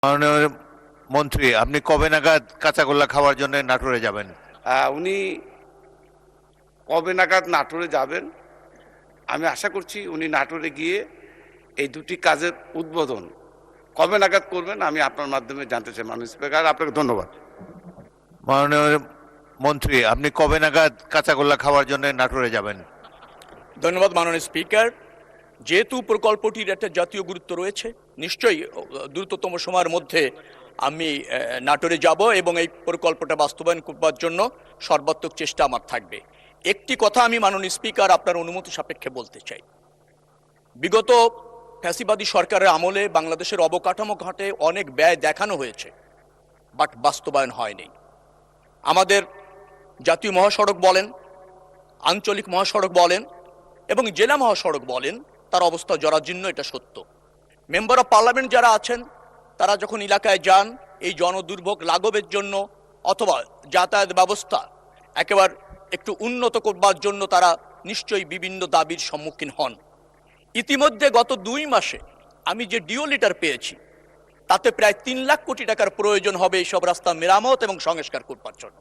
মাননীয় মন্ত্রী, আপনি কবে নাগাদ কাঁচাগোল্লা খাওয়ার জন্য নাটোরে যাবেন? উনি কবে নাগাদ নাটোরে যাবেন আমি আশা করছি। উনি নাটোরে গিয়ে এই দুটি কাজের উদ্বোধন কবে নাগাদ করবেন আমি আপনার মাধ্যমে জানতে চাই। মাননীয় স্পিকার, আপনাকে ধন্যবাদ। মাননীয় মন্ত্রী, আপনি কবে নাগাদ কাঁচাগোল্লা খাওয়ার জন্য নাটোরে যাবেন? ধন্যবাদ মাননীয় স্পিকার। যেহেতু প্রকল্পটির একটা জাতীয় গুরুত্ব রয়েছে, নিশ্চয়ই দ্রুততম সময়ের মধ্যে আমি নাটোরে যাব এবং এই প্রকল্পটা বাস্তবায়ন করবার জন্য সর্বাত্মক চেষ্টা আমার থাকবে। একটি কথা আমি মাননীয় স্পিকার আপনার অনুমতি সাপেক্ষে বলতে চাই। বিগত ফ্যাসিবাদী সরকারের আমলে বাংলাদেশের অবকাঠামো ঘাটে অনেক ব্যয় দেখানো হয়েছে, বাট বাস্তবায়ন হয়নি। আমাদের জাতীয় মহাসড়ক বলেন, আঞ্চলিক মহাসড়ক বলেন এবং জেলা মহাসড়ক বলেন, তার অবস্থা জরাজীর্ণ, এটা সত্য। মেম্বার অফ পার্লামেন্ট যারা আছেন তারা যখন এলাকায় যান এই জনদুর্ভোগ লাঘবের জন্য অথবা যাতায়াত ব্যবস্থা একেবারে একটু উন্নত করবার জন্য তারা নিশ্চয়ই বিভিন্ন দাবির সম্মুখীন হন। ইতিমধ্যে গত 2 মাসে আমি যে ডিও লিটার পেয়েছি তাতে প্রায় 3 লাখ কোটি টাকার প্রয়োজন হবে এইসব রাস্তা মেরামত এবং সংস্কার করবার জন্য।